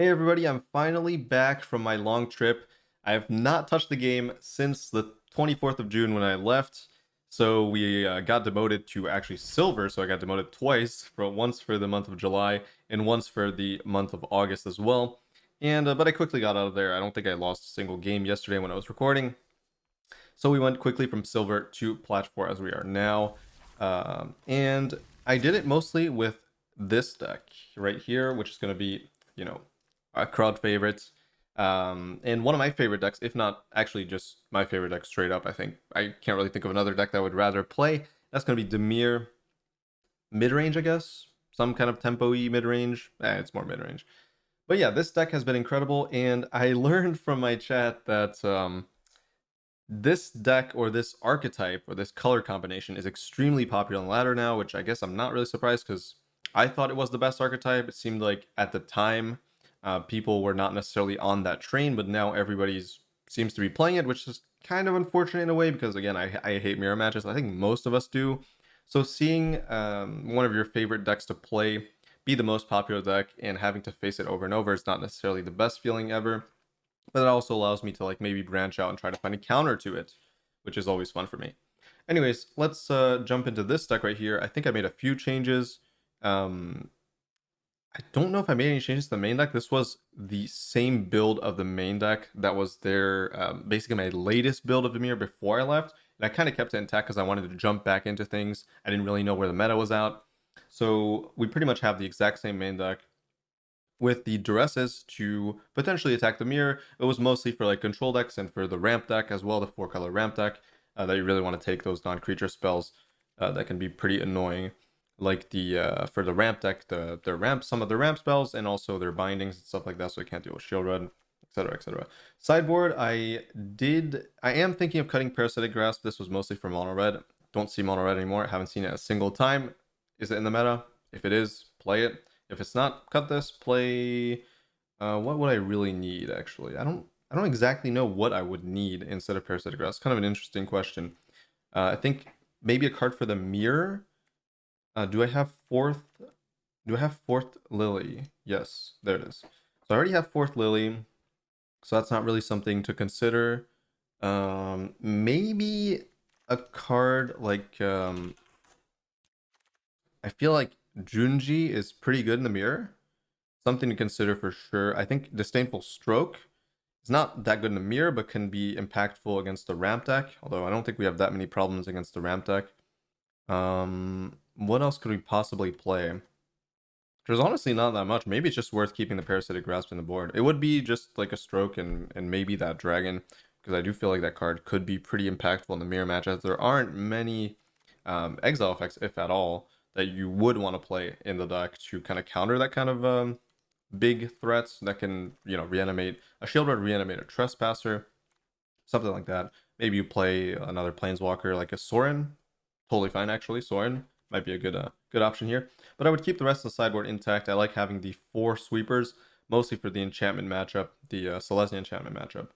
Hey everybody, I'm finally back from my long trip. I have not touched the game since the 24th of June when I left. So we got demoted to actually silver, so I got demoted twice, for once for the month of July and once for the month of August as well. And but I quickly got out of there. I don't think I lost a single game yesterday when I was recording. So we went quickly from silver to plat 4 as we are now. And I did it mostly with this deck right here, which is going to be, you know, a crowd favorite. And one of my favorite decks, if not actually just my favorite deck straight up, I think. I can't really think of another deck that I would rather play. That's going to be Dimir mid-range, I guess. Some kind of tempo-y mid-range. It's more mid-range. But yeah, this deck has been incredible, and I learned from my chat that this deck or this archetype or this color combination is extremely popular on the ladder now, which I guess I'm not really surprised because I thought it was the best archetype. It seemed like at the time people were not necessarily on that train, but now everybody's seems to be playing it, which is kind of unfortunate in a way because again, I hate mirror matches. I think most of us do. So seeing one of your favorite decks to play be the most popular deck and having to face it over and over is not necessarily the best feeling ever, but it also allows me to like maybe branch out and try to find a counter to it, which is always fun for me. Anyways, let's jump into this deck right here. I think I made a few changes. I don't know if I made any changes to the main deck. This was the same build of the main deck that was there, basically my latest build of Dimir before I left. And I kind of kept it intact because I wanted to jump back into things. I didn't really know where the meta was out. So we pretty much have the exact same main deck with the duresses to potentially attack the mirror. It was mostly for like control decks and for the ramp deck as well, the 4-color ramp deck, that you really want to take those non-creature spells that can be pretty annoying. Like the for the ramp deck, the ramp, some of the ramp spells, and also their bindings and stuff like that, so you can't deal with shield red, etc., etc. Sideboard, I am thinking of cutting Parasitic Grasp. This was mostly for mono red. Don't see mono red anymore. Haven't seen it a single time. Is it in the meta? If it is, play it. If it's not, cut this. Play. What would I really need? Actually, I don't exactly know what I would need instead of Parasitic Grasp. Kind of an interesting question. I think maybe a card for the mirror. Do I have fourth? Do I have fourth Lily? Yes, there it is. So I already have fourth Lily, so that's not really something to consider. Maybe a card like I feel like Junji is pretty good in the mirror. Something to consider for sure. I think Disdainful Stroke is not that good in the mirror, but can be impactful against the ramp deck. Although I don't think we have that many problems against the ramp deck. What else could we possibly play? There's honestly not that much. Maybe it's just worth keeping the Parasitic Grasp in the board. It would be just like a Stroke and maybe that Dragon, because I do feel like that card could be pretty impactful in the mirror match, as there aren't many exile effects, if at all, that you would want to play in the deck to kind of counter that kind of big threats that can, you know, reanimate a shield red, reanimate a trespasser, something like that. Maybe you play another planeswalker like a Sorin. Totally fine, actually. Sorin might be a good option here. But I would keep the rest of the sideboard intact. I like having the 4 sweepers, mostly for the enchantment matchup, the Selesnya enchantment matchup.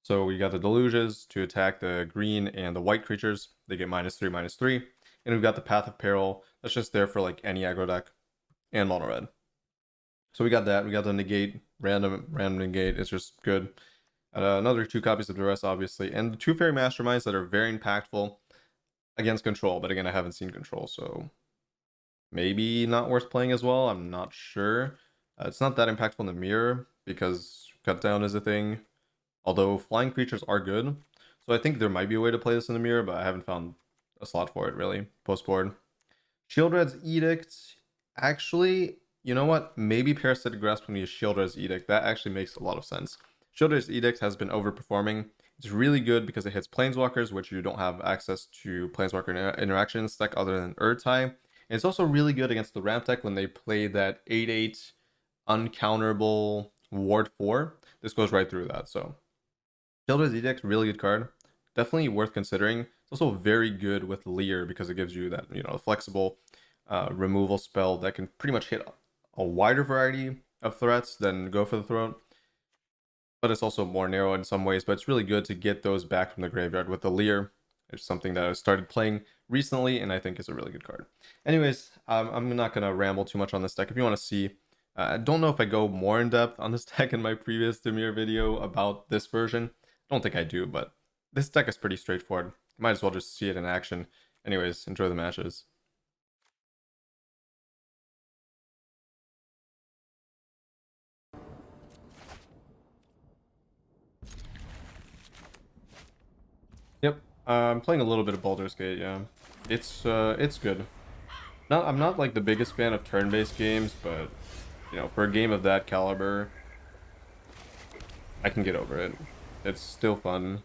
So we got the Deluges to attack the green and the white creatures. They get -3/-3. And we've got the Path of Peril. That's just there for like any aggro deck and mono red. So we got that. We got the negate, random negate. It's just good. Another 2 copies of Duress, obviously. And the 2 Fairy Masterminds that are very impactful against control. But again, I haven't seen control, so maybe not worth playing as well. I'm not sure. It's not that impactful in the mirror because cut down is a thing. Although flying creatures are good. So I think there might be a way to play this in the mirror, but I haven't found a slot for it really. Post board. Shield Red's Edict. Actually, you know what? Maybe Parasitic Grasp can be a Shield Red's Edict. That actually makes a lot of sense. Shield Red's Edict has been overperforming. It's really good because it hits Planeswalkers, which you don't have access to Planeswalker interactions deck other than Urtai. And it's also really good against the ramp deck when they play that 8/8 uncounterable Ward 4. This goes right through that. So Shield Red's Edict, really good card. Definitely worth considering. It's also very good with Leer because it gives you that, you know, flexible removal spell that can pretty much hit a wider variety of threats than Go for the Throat. But it's also more narrow in some ways, but it's really good to get those back from the graveyard with the Leer. It's something that I started playing recently, and I think is a really good card. Anyways, I'm not going to ramble too much on this deck. If you want to see I don't know if I go more in depth on this deck in my previous Dimir video about this version. I don't think I do, but this deck is pretty straightforward. Might as well just see it in action. Anyways, enjoy the matches. Yep, I'm playing a little bit of Baldur's Gate. Yeah, it's good. I'm not like the biggest fan of turn-based games, but you know, for a game of that caliber, I can get over it. It's still fun.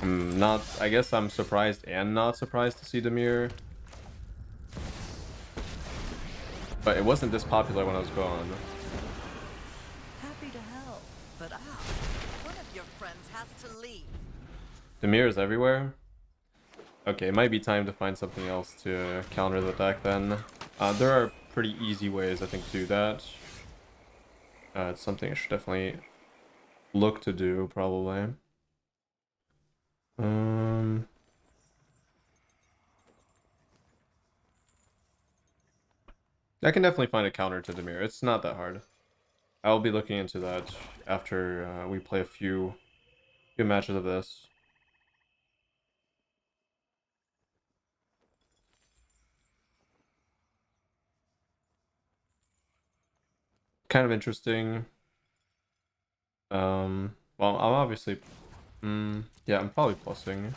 I guess I'm surprised and not surprised to see Dimir, but it wasn't this popular when I was gone. Happy to help, but one of your friends has to leave. Dimir is everywhere. Okay, it might be time to find something else to counter the deck then. There are pretty easy ways, I think, to do that. It's something I should definitely look to do, probably. I can definitely find a counter to Dimir. It's not that hard. I'll be looking into that after we play a few matches of this. Kind of interesting. Well, I'm obviously, yeah, I'm probably plussing.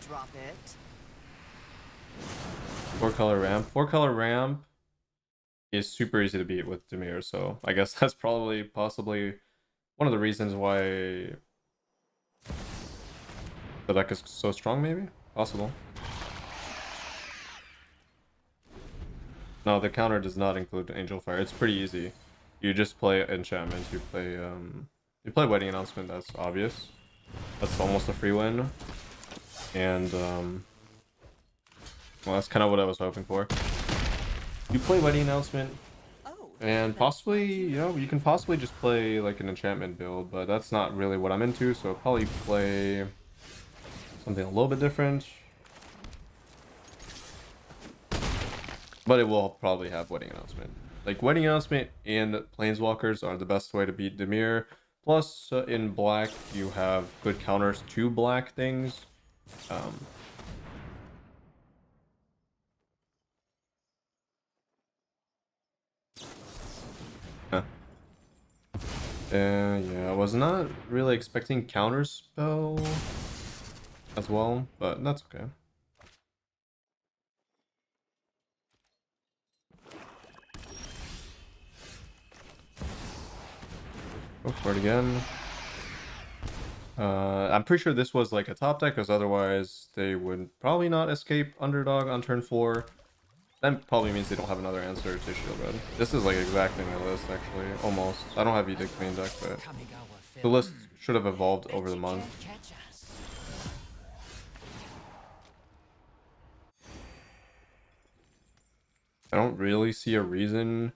Drop it. Four color ramp is super easy to beat with Dimir, so I guess that's probably possibly one of the reasons why the deck is so strong, maybe? Possible. No, the counter does not include Angel Fire. It's pretty easy. You just play enchantment, you play Wedding Announcement, that's obvious. That's almost a free win. And well, that's kind of what I was hoping for. You play Wedding Announcement, and possibly, you know, you can possibly just play like an enchantment build, but that's not really what I'm into, so I'll probably play something a little bit different. But it will probably have Wedding Announcement. Like, Wedding Announcement and Planeswalkers are the best way to beat Dimir. Plus, in black, you have good counters to black things. Yeah, I was not really expecting counterspell as well, but that's okay. Go for it again. I'm pretty sure this was like a top deck, because otherwise they would probably not escape Underdog on turn 4. That probably means they don't have another answer to Shield Red. This is like exactly my list, actually. Almost. I don't have Edict main deck, but the list should have evolved over the month. I don't really see a reason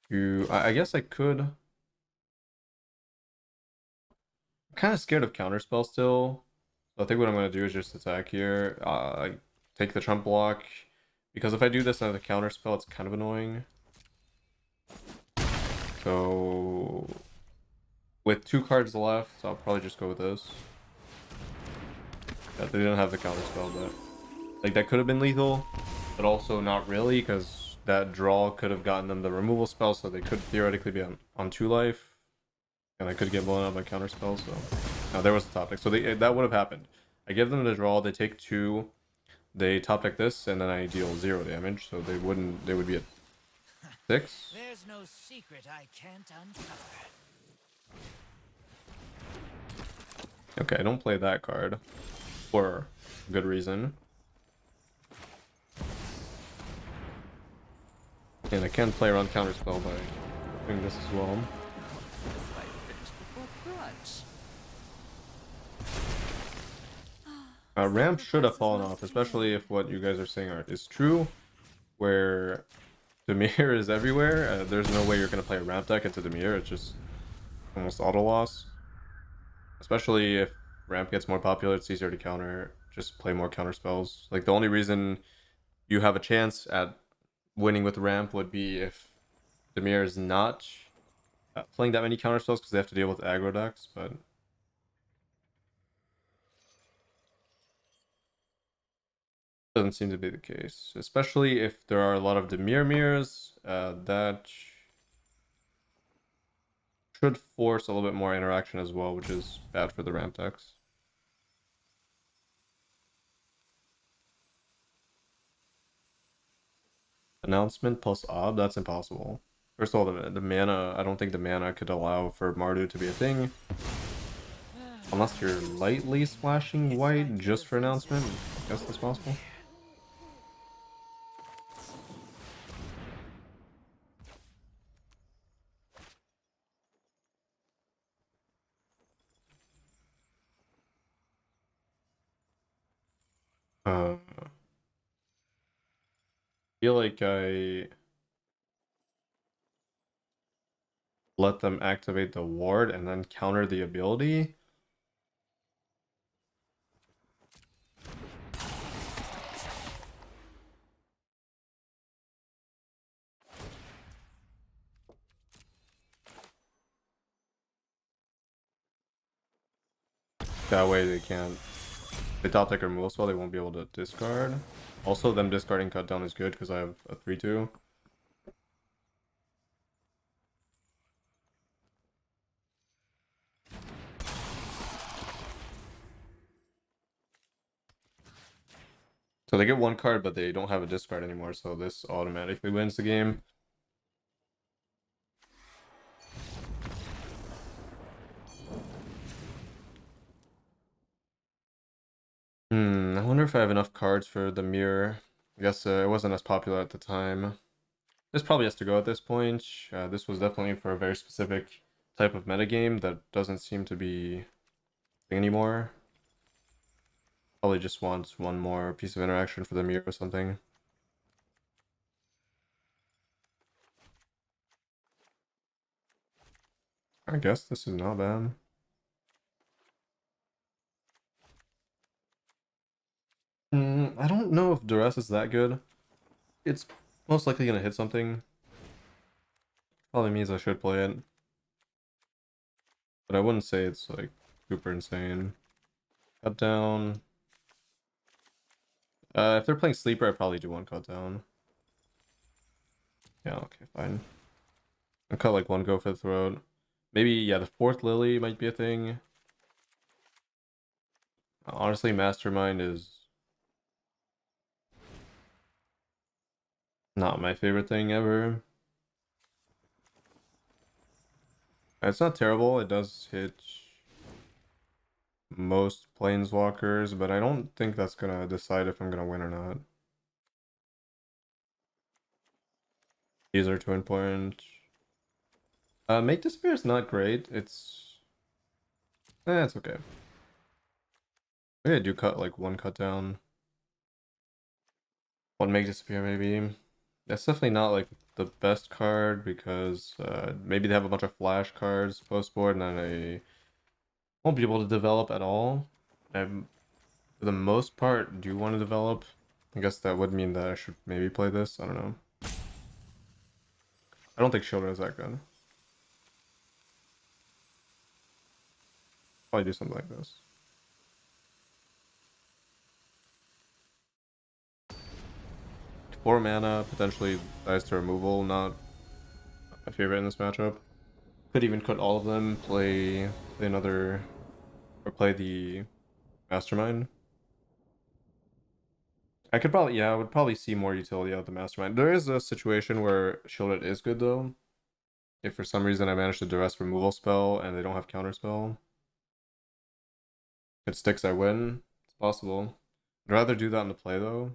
to... I guess I could... I'm kind of scared of Counterspell still. So I think what I'm going to do is just attack here. Take the Trump block. Because if I do this and the Counterspell, it's kind of annoying. So... with 2 cards left, I'll probably just go with this. Yeah, they didn't have the Counterspell, but... like, that could have been lethal, but also not really, because that draw could have gotten them the removal spell, so they could theoretically be on 2 life. And I could get blown up by Counterspell, so... now, there was the top deck. So that would have happened. I give them the draw, they take 2, they top deck this, and then I deal 0 damage, so they would be at 6. There's no secret I can't uncover. Okay, I don't play that card. For good reason. And I can play around Counterspell by doing this as well. Ramp should have fallen off, especially if what you guys are saying is true, where Dimir is everywhere. There's no way you're going to play a ramp deck into Dimir, it's just almost auto loss. Especially if ramp gets more popular, it's easier to counter. just play more counter spells. Like the only reason you have a chance at winning with ramp would be if Dimir is not playing that many counter spells because they have to deal with aggro decks, but doesn't seem to be the case. Especially if there are a lot of Dimir mirrors, that should force a little bit more interaction as well, which is bad for the ramp decks. Announcement plus Ob, that's impossible. First of all, the mana, I don't think the mana could allow for Mardu to be a thing. Unless you're lightly splashing It's white time to just for dismiss announcement. this. I guess that's possible. Feel like I let them activate the ward and then counter the ability. That way they can't. They top deck removal spell, they won't be able to discard. Also, them discarding cut down is good because I have a 3/2. So they get one card, but they don't have a discard anymore, so this automatically wins the game. I wonder if I have enough cards for the mirror. I guess it wasn't as popular at the time. This probably has to go at this point. This was definitely for a very specific type of metagame that doesn't seem to be anymore. Probably just wants one more piece of interaction for the mirror or something. I guess this is not bad. I don't know if Duress is that good. It's most likely gonna hit something. Probably means I should play it. But I wouldn't say it's like super insane. Cut down. If they're playing Sleeper, I probably do one cut down. Yeah, okay, fine. I'll cut like one go for the throat. Maybe, yeah, the fourth Lily might be a thing. Honestly, Mastermind is not my favorite thing ever. It's not terrible. It does hit most planeswalkers, but I don't think that's gonna decide if I'm gonna win or not. These are too important. Make Disappear is not great. It's okay. Maybe I do cut like one cut down. One Make Disappear maybe. That's definitely not like the best card because maybe they have a bunch of flash cards post board and then I won't be able to develop at all. I, for the most part, do want to develop. I guess that would mean that I should maybe play this. I don't know. I don't think Shoulder is that good. Probably do something like this. 4 mana, potentially dies to removal, not my favorite in this matchup. Could even cut all of them, play another, or play the Mastermind. I could probably, yeah, I would probably see more utility out of the Mastermind. There is a situation where Shielded is good though. If for some reason I manage to duress removal spell and they don't have counter spell. If it sticks, I win. It's possible. I'd rather do that in the play though.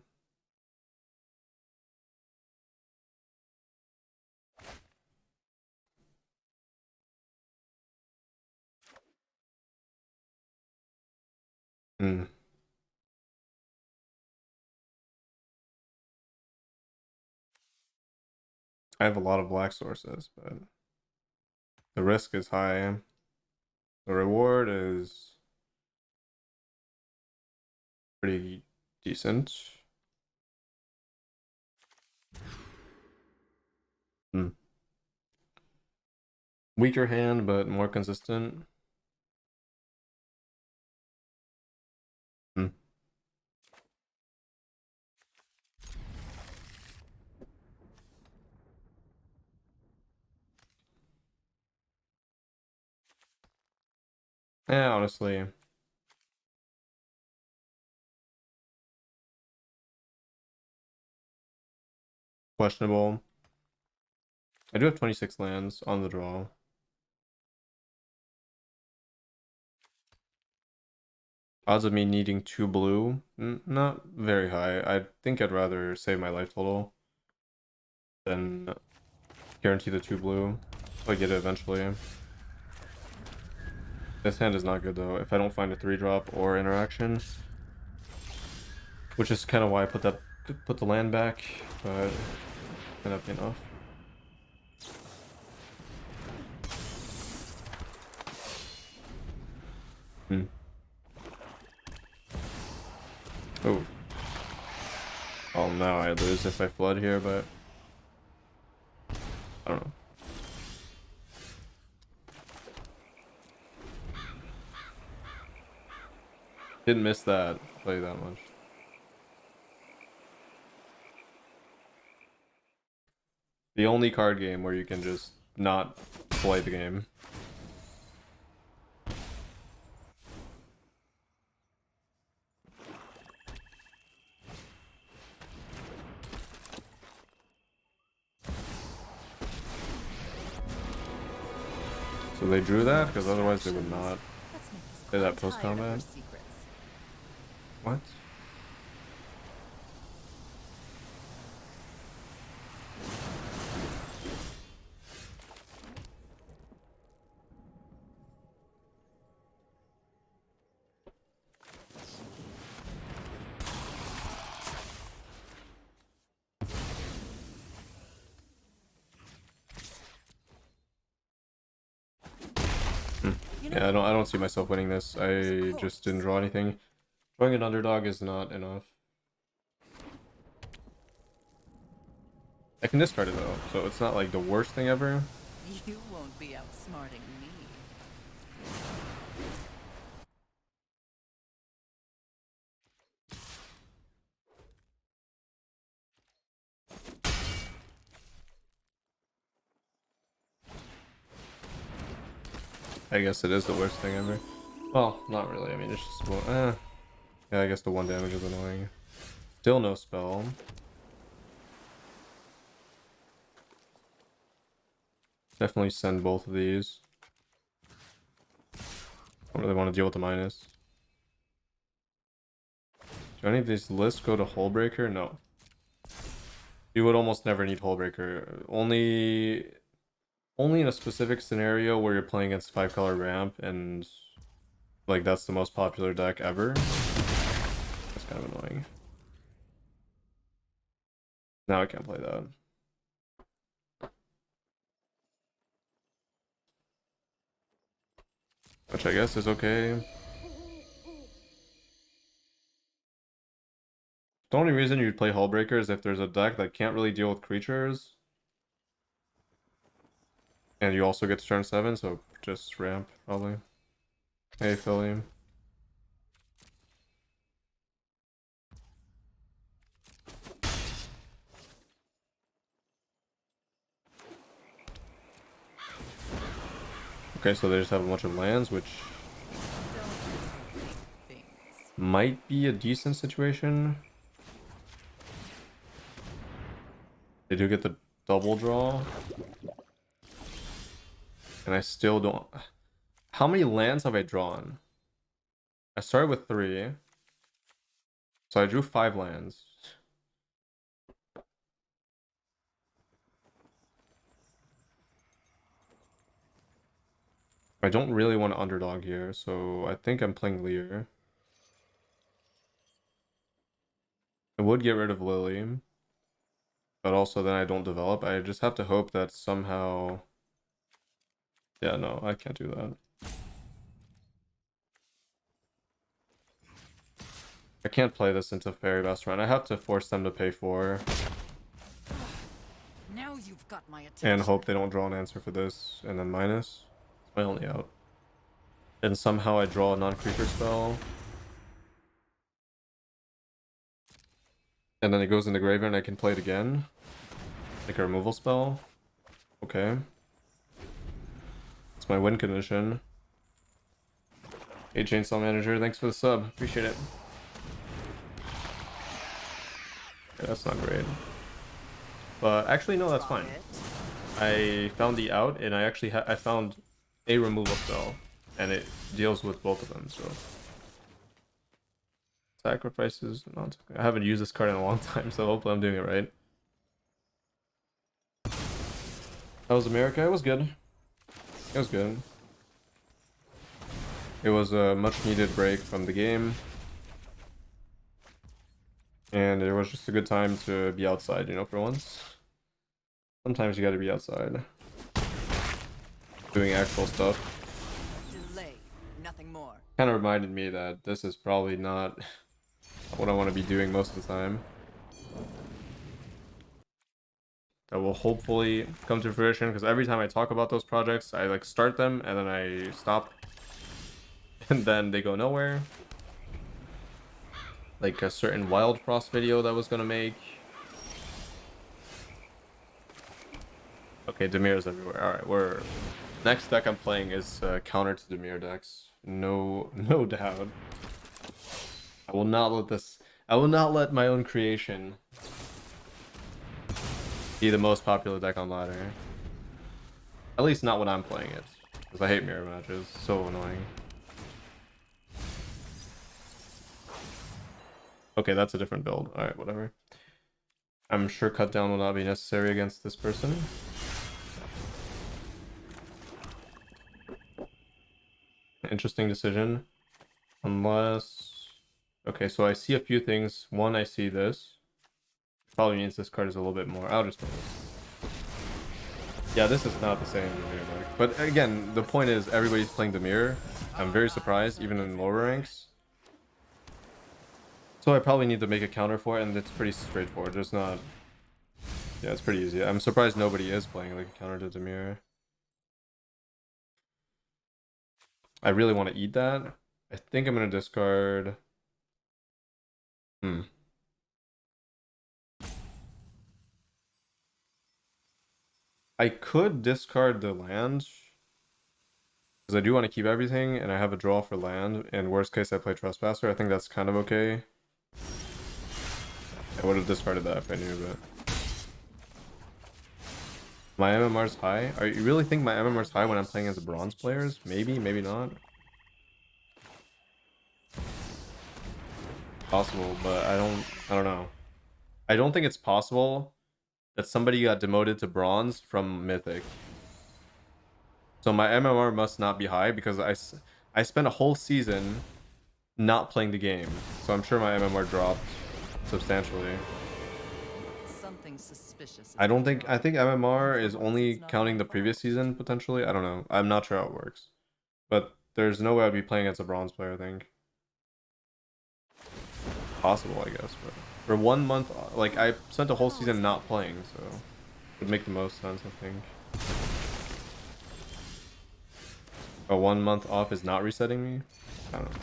Hmm. I have a lot of black sources, but the risk is high. The reward is pretty decent. Hmm. Weaker hand, but more consistent. Hmm. Yeah, honestly, questionable. I do have 26 lands on the draw. Odds of me needing 2 blue, not very high. I think I'd rather save my life total than guarantee the 2 blue. So I get it eventually. This hand is not good though. If I don't find a 3-drop or interaction, which is kind of why I put the land back, but end up being off. Hmm. Oh. Oh, now I lose if I flood here, but I don't know. Didn't miss that. I'll tell you that much. The only card game where you can just not play the game. So they drew that because otherwise they would not Let's make this play that queen post tired of her combat. secrets. What? Hmm. You Yeah, know, I don't see myself winning this. I of just didn't course. draw anything. Drawing an underdog is not enough. I can discard it though, so it's not like the worst thing ever. You won't be outsmarting me. I guess it is the worst thing ever. Well, not really. I mean, it's just yeah, I guess the 1 damage is annoying. Still no spell. Definitely send both of these. Don't really want to deal with the minus. Do any of these lists go to Hullbreaker? No. You would almost never need Hullbreaker. Only in a specific scenario where you're playing against 5-color ramp and like that's the most popular deck ever. That's kind of annoying. Now I can't play that. Which I guess is okay. The only reason you'd play Hullbreaker is if there's a deck that can't really deal with creatures. And you also get to turn 7, so just ramp, probably. Hey, Philly. Okay, so they just have a bunch of lands, which Don't overthink things. might be a decent situation. They do get the double draw. And I still don't... How many lands have I drawn? I started with 3. So I drew 5 lands. I don't really want to underdog here, so I think I'm playing Lear. I would get rid of Lily, but also then I don't develop. I just have to hope that somehow... Yeah, no, I can't do that. I can't play this into Fairy Best Run. I have to force them to pay 4 Now you've got my attention. and hope they don't draw an answer for this and then minus. It's my only out. And somehow I draw a non-creature spell. And then it goes in the graveyard and I can play it again. Like a removal spell. Okay. It's my win condition. Hey Chainsaw Manager, thanks for the sub. Appreciate it. Yeah, that's not great. But actually, no, that's fine. I found the out, and I actually I found a removal spell, and it deals with both of them. So sacrifices. Not. I haven't used this card in a long time, so hopefully I'm doing it right. How was America? It was good. It was good. It was a much needed break from the game. And it was just a good time to be outside, you know, for once. Sometimes you gotta be outside. Doing actual stuff. Delay, nothing more. Kind of reminded me that this is probably not what I want to be doing most of the time. That will hopefully come to fruition, because every time I talk about those projects, I like start them and then I stop. And then they go nowhere. Like a certain Wild Frost video that I was gonna make. Okay, Dimir is everywhere. Alright, we're... Next deck I'm playing is counter to Dimir decks. No doubt. I will not let this... I will not let my own creation be the most popular deck on ladder. At least not when I'm playing it. Because I hate mirror matches. So annoying. Okay, that's a different build. Alright, whatever. I'm sure cut down will not be necessary against this person. Interesting decision. Unless... Okay, so I see a few things. One, I see this. Probably means this card is a little bit more. I'll just go this. Yeah, this is not the same Dimir deck. But again, the point is everybody's playing Dimir. I'm very surprised, even in lower ranks. So I probably need to make a counter for it, and it's pretty straightforward. There's not... Yeah, it's pretty easy. I'm surprised nobody is playing like a counter to Dimir. I really want to eat that. I think I'm going to discard... I could discard the land. Because I do want to keep everything, and I have a draw for land. And worst case, I play Trespasser. I think that's kind of okay. I would have discarded that if I knew, but... My MMR's high? Are you really think my MMR's high when I'm playing as bronze players? Maybe, maybe not. Possible, but I don't know. I don't think it's possible that somebody got demoted to bronze from Mythic. So my MMR must not be high because I spent a whole season not playing the game. So I'm sure my MMR dropped substantially. Something suspicious. I think MMR is only counting the previous season potentially. I don't know. I'm not sure how it works. But there's no way I'd be playing as a bronze player, I think. Possible, I guess, but for 1 month, like I spent a whole season not playing, so it would make the most sense, I think. A 1 month off is not resetting me? I don't know.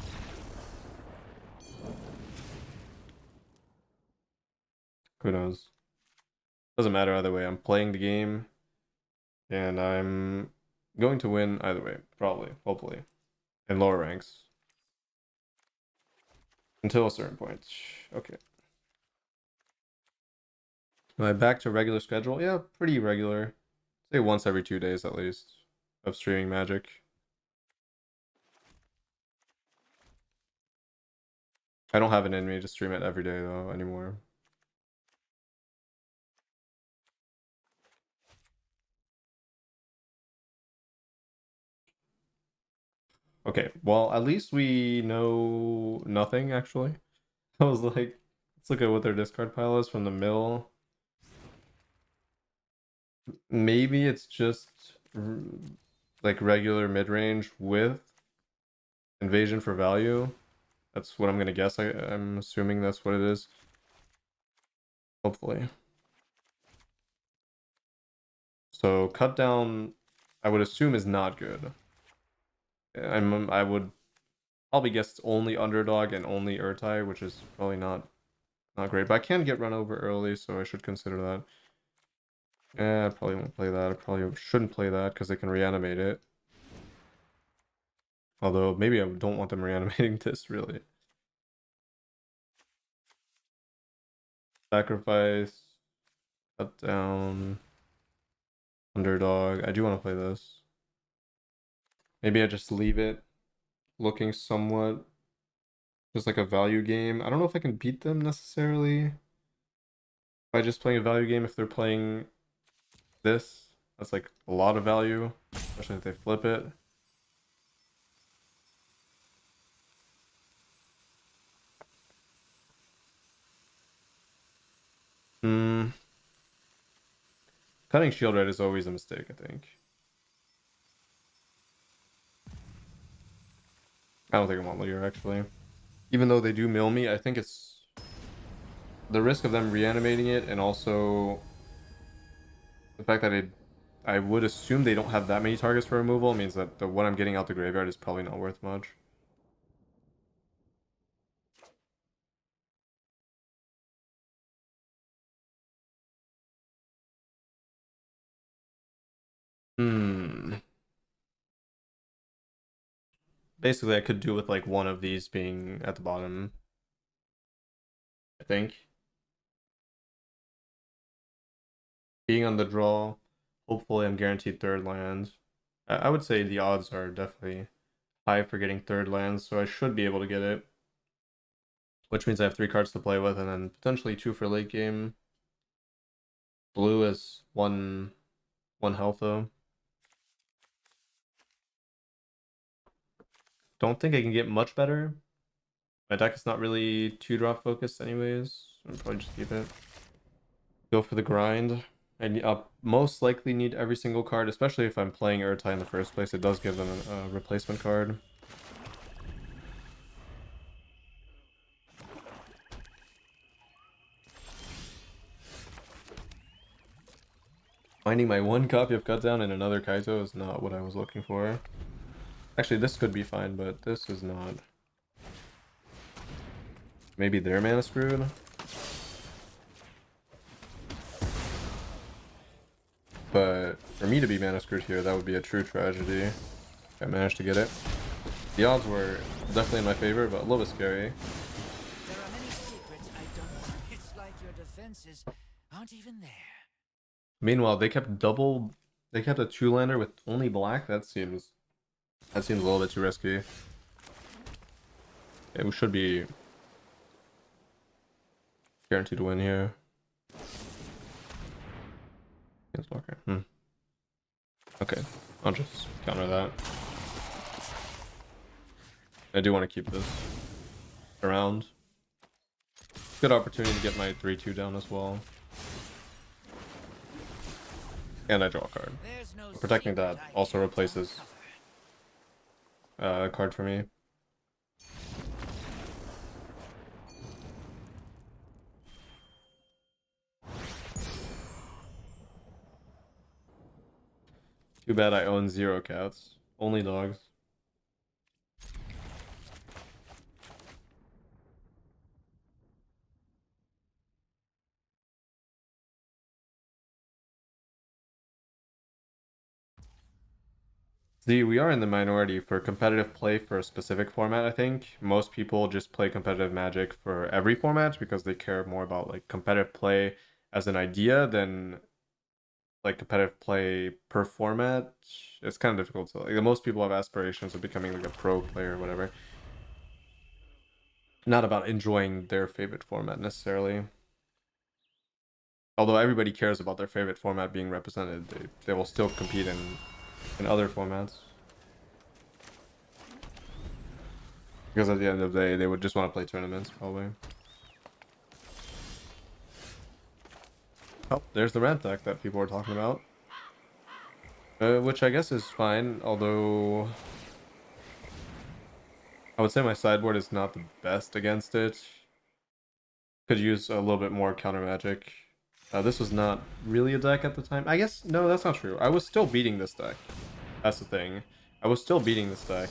Who knows? Doesn't matter either way. I'm playing the game, and I'm going to win either way, probably, hopefully, in lower ranks. Until a certain point. Okay. Am I back to regular schedule? Yeah, pretty regular. Say once every 2 days at least of streaming Magic. I don't have it in me to stream it every day though anymore. Okay, well at least we know nothing actually. I was like, let's look at what their discard pile is from the mill. Maybe it's just like regular mid-range with invasion for value. That's what I'm gonna guess. I'm assuming that's what it is. Hopefully. So cut down, I would assume is not good. I would probably guess it's only underdog and only Urtai, which is probably not great. But I can get run over early, so I should consider that. Yeah, I probably won't play that. I probably shouldn't play that because they can reanimate it. Although maybe I don't want them reanimating this really. Sacrifice, cut down, underdog. I do want to play this. Maybe I just leave it looking somewhat just like a value game. I don't know if I can beat them necessarily by just playing a value game if they're playing this. That's like a lot of value, especially if they flip it. Hmm. Cutting shield red is always a mistake, I think. I don't think I want Lear actually. Even though they do mill me, I think it's the risk of them reanimating it and also the fact that I would assume they don't have that many targets for removal means that what I'm getting out the graveyard is probably not worth much. Hmm. Basically, I could do with like one of these being at the bottom, I think. Being on the draw, hopefully I'm guaranteed third land. I would say the odds are definitely high for getting third lands, so I should be able to get it. Which means I have 3 cards to play with, and then potentially 2 for late game. Blue is one health though. Don't think I can get much better. My deck is not really 2-drop focused anyways. I'll probably just keep it. Go for the grind. I'll most likely need every single card, especially if I'm playing Urtai in the first place. It does give them a replacement card. Finding my 1 copy of Cut Down and another Kaito is not what I was looking for. Actually, this could be fine, but this is not. Maybe they're mana screwed? But for me to be mana screwed here, that would be a true tragedy. I managed to get it. The odds were definitely in my favor, but a little bit scary. There are many secrets I don't know. It's like your defenses aren't even there. Meanwhile, they kept a 2-lander with only black. That seems a little bit too risky. Yeah, we should be guaranteed to win here. Okay, I'll just counter that. I do want to keep this around. Good opportunity to get my 3-2 down as well. And I draw a card. No Protecting that also replaces a card for me. Too bad I own 0 cats. Only dogs. See, we are in the minority for competitive play for a specific format, I think. Most people just play competitive Magic for every format because they care more about like competitive play as an idea than like competitive play per format. It's kind of difficult to like most people have aspirations of becoming like a pro player or whatever. Not about enjoying their favorite format necessarily. Although everybody cares about their favorite format being represented, they will still compete in other formats. Because at the end of the day, they would just want to play tournaments, probably. Oh, there's the ramp deck that people were talking about. Which I guess is fine, although I would say my sideboard is not the best against it. Could use a little bit more counter magic. This was not really a deck at the time. I guess, no, that's not true. I was still beating this deck. That's the thing. I was still beating this deck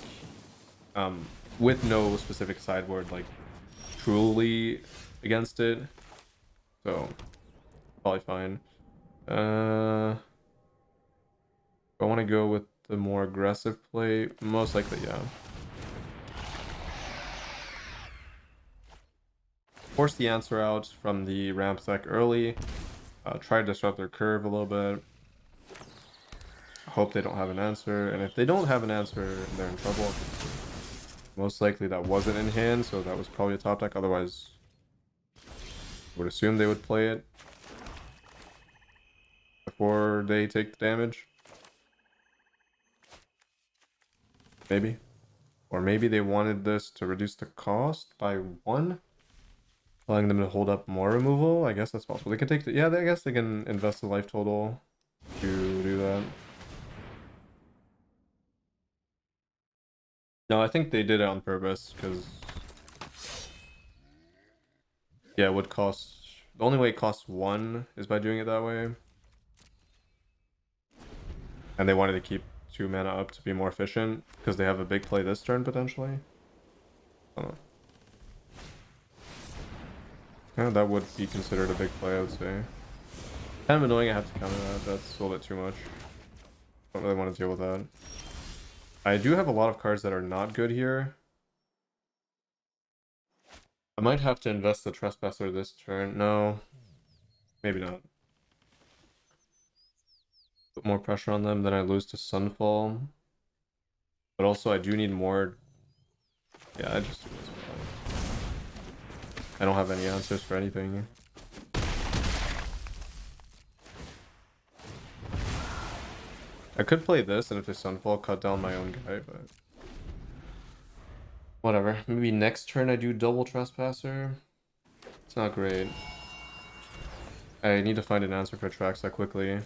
with no specific sideboard, like, truly against it. So, probably fine. I want to go with the more aggressive play. Most likely, yeah. Force the answer out from the ramp deck early. Try to disrupt their curve a little bit. Hope they don't have an answer. And if they don't have an answer, they're in trouble. Most likely that wasn't in hand, so that was probably a top deck. Otherwise, I would assume they would play it before they take the damage. Maybe. Or maybe they wanted this to reduce the cost by 1. Allowing them to hold up more removal. I guess that's possible. They can take the... Yeah, I guess they can invest the life total to do that. No, I think they did it on purpose, because... Yeah, it would cost... The only way it costs 1 is by doing it that way. And they wanted to keep 2 mana up to be more efficient, because they have a big play this turn, potentially. I don't know. Yeah, that would be considered a big play, I would say. Kind of annoying I have to counter that. That's a little bit too much. Don't really want to deal with that. I do have a lot of cards that are not good here. I might have to invest the Trespasser this turn. No. Maybe not. Put more pressure on them, then I lose to Sunfall. But also I do need more... Yeah, I just do this. I don't have any answers for anything. I could play this, and if they Sunfall, cut down my own guy, but... Whatever. Maybe next turn I do double Trespasser. It's not great. I need to find an answer for Trax that quickly.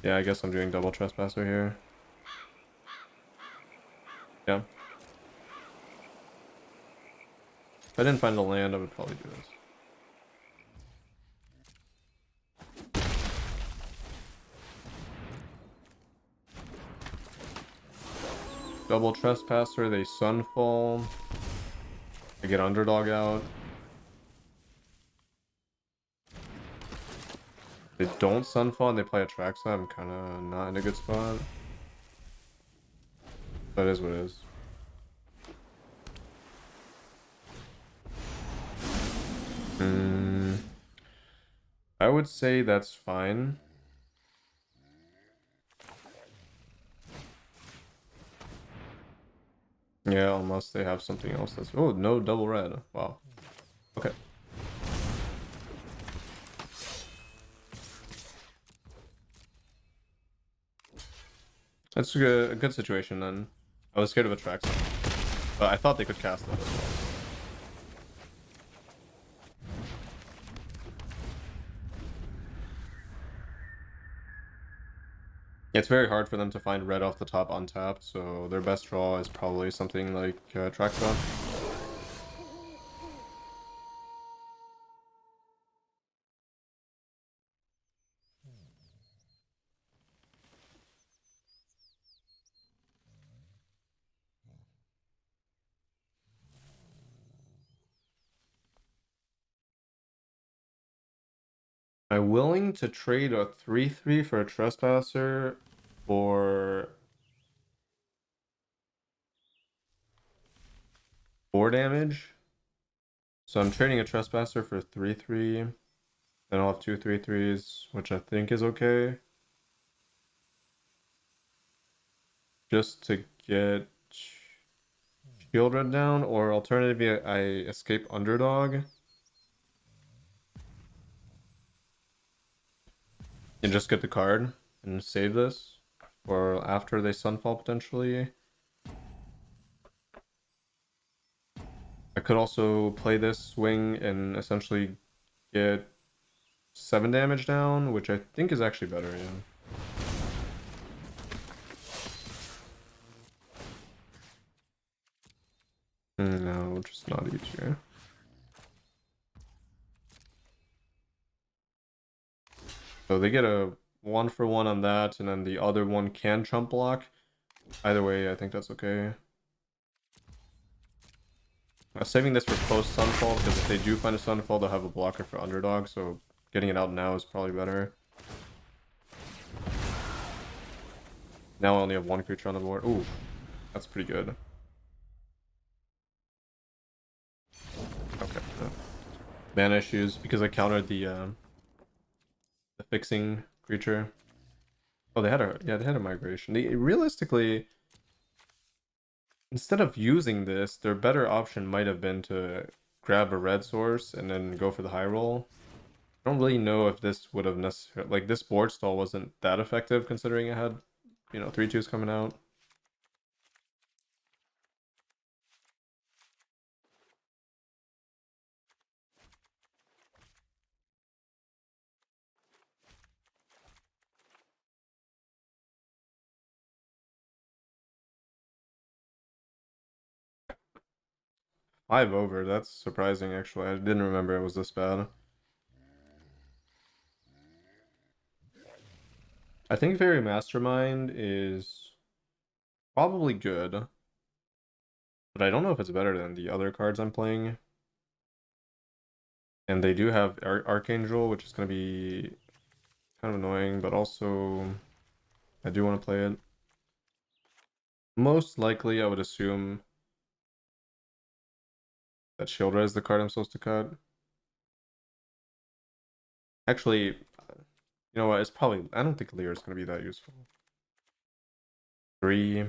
Yeah, I guess I'm doing double Trespasser here. Yeah. If I didn't find a land, I would probably do this. Double Trespasser, they Sunfall. I get Underdog out. They don't Sunfall and they play a Traxa. I'm kind of not in a good spot. That is what it is. I would say that's fine. Yeah, unless they have something else that's... Oh, no double red. Wow. Okay. That's a good situation then. I was scared of a Trax, but I thought they could cast that as well. It's very hard for them to find red off the top untapped, so their best draw is probably something like Traxa. I'm willing to trade a 3/3 for a Trespasser for 4 damage. So I'm trading a Trespasser for 3/3. Then I'll have 2 3/3s, which I think is okay. Just to get shield red down, or alternatively I escape Underdog. And just get the card and save this for after they Sunfall potentially. I could also play this swing and essentially get 7 damage down, which I think is actually better, yeah. No, just not each here. So they get a 1-for-1 on that, and then the other one can chump block. Either way, I think that's okay. I'm saving this for post Sunfall, because if they do find a Sunfall, they'll have a blocker for underdog, so getting it out now is probably better. Now I only have one creature on the board. Ooh, that's pretty good. Okay. Mana issues, because I countered the fixing creature. Oh, they had a migration. Realistically, instead of using this, their better option might have been to grab a red source and then go for the high roll. I don't really know if this would have necessarily, like, this board stall wasn't that effective considering it had, 3/2s coming out. Five over, that's surprising actually. I didn't remember it was this bad. I think Fairy Mastermind is probably good, but I don't know if it's better than the other cards I'm playing. And they do have Archangel, which is going to be kind of annoying, but also I do want to play it. Most likely, I would assume that Shield Res is the card I'm supposed to cut. Actually, you know what? It's probably... I don't think Leer is going to be that useful. 3.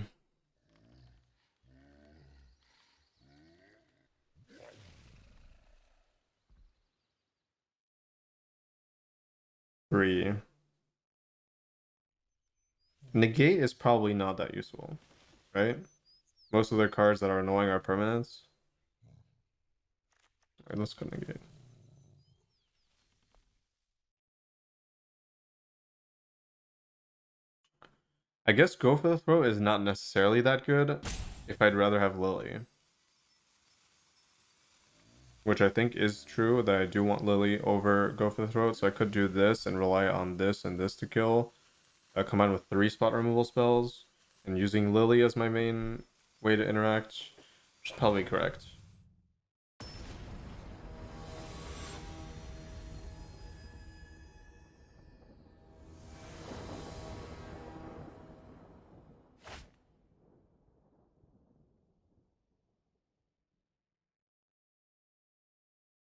3. Negate is probably not that useful, right? Most of their cards that are annoying are permanents. Alright, let's go Negate. I guess Go for the Throat is not necessarily that good if I'd rather have Lily. Which I think is true, that I do want Lily over Go for the Throat, so I could do this and rely on this and this to kill. Combined with 3 spot removal spells, and using Lily as my main way to interact, which is probably correct.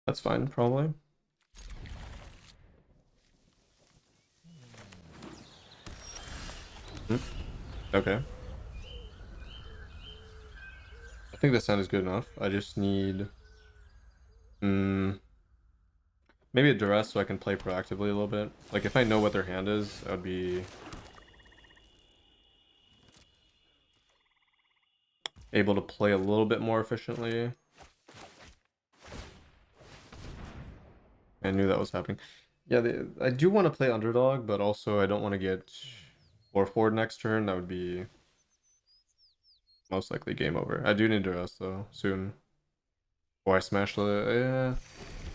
That's fine, probably. Okay. I think this sound is good enough. I just need... maybe a Duress so I can play proactively a little bit. Like, if I know what their hand is, I would be able to play a little bit more efficiently. I knew that was happening. Yeah, I do want to play underdog, but also I don't want to get 4-4 next turn. That would be most likely game over. I do need Duress though, soon. Or I smash the...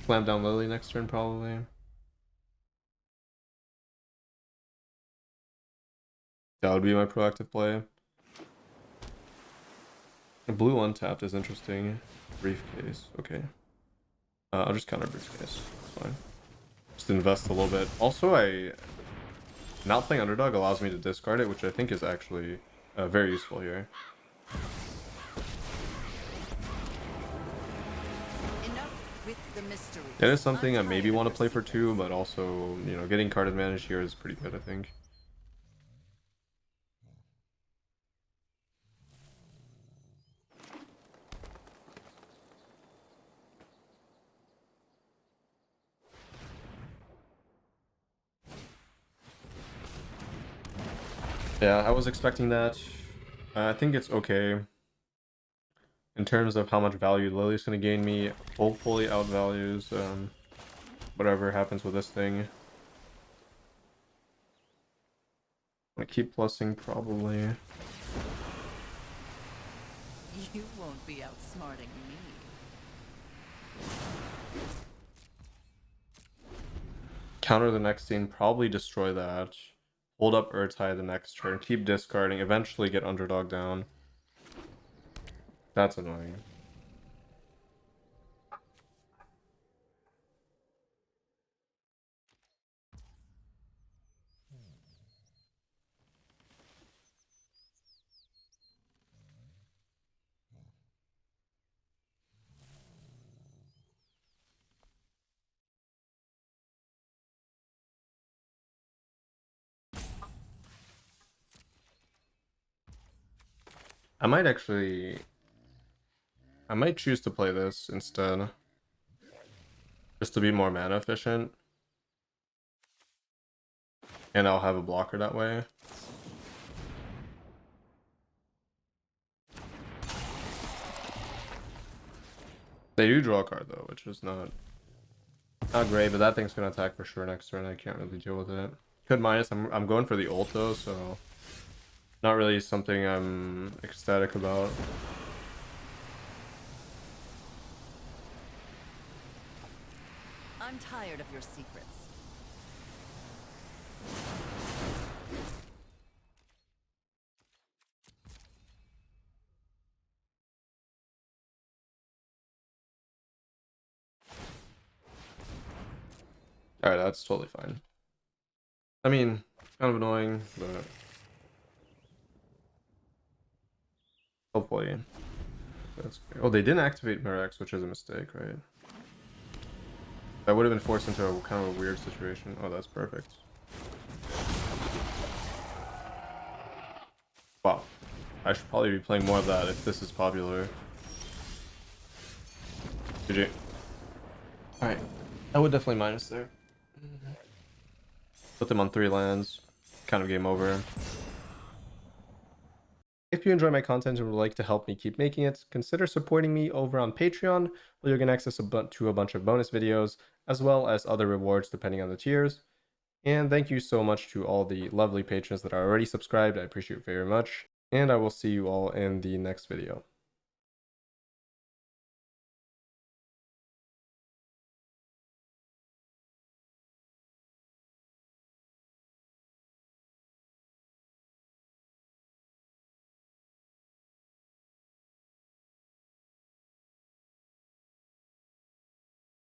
slam down Lily next turn, probably. That would be my proactive play. Blue untapped is interesting. Briefcase, okay. I'll just counter briefcase. It's fine. Just invest a little bit. Also, not playing underdog allows me to discard it, which I think is actually very useful here. It is something I maybe want to play for 2, but also, getting card advantage here is pretty good, I think. Yeah, I was expecting that. I think it's okay. In terms of how much value Lily's going to gain me, hopefully outvalues whatever happens with this thing. I keep plussing probably. You won't be outsmarting me. Counter the next scene, probably destroy that. Hold up Urtai the next turn, keep discarding, eventually get underdog down. That's annoying. I might choose to play this instead. Just to be more mana efficient. And I'll have a blocker that way. They do draw a card though, which is not great, but that thing's gonna attack for sure next turn. I can't really deal with it. Could minus. I'm going for the ult though, so not really something I'm ecstatic about. I'm tired of your secrets. Alright, that's totally fine. I mean, kind of annoying, but hopefully that's clear. Oh, they didn't activate Mirax, which is a mistake, right? That would have been forced into a kind of a weird situation. Oh, that's perfect. Wow. I should probably be playing more of that if this is popular. GG. Alright. I would definitely minus there. Put them on 3 lands. Kind of game over. If you enjoy my content and would like to help me keep making it, consider supporting me over on Patreon, where you'll get access to a bunch of bonus videos, as well as other rewards depending on the tiers. And thank you so much to all the lovely patrons that are already subscribed. I appreciate it very much. And I will see you all in the next video.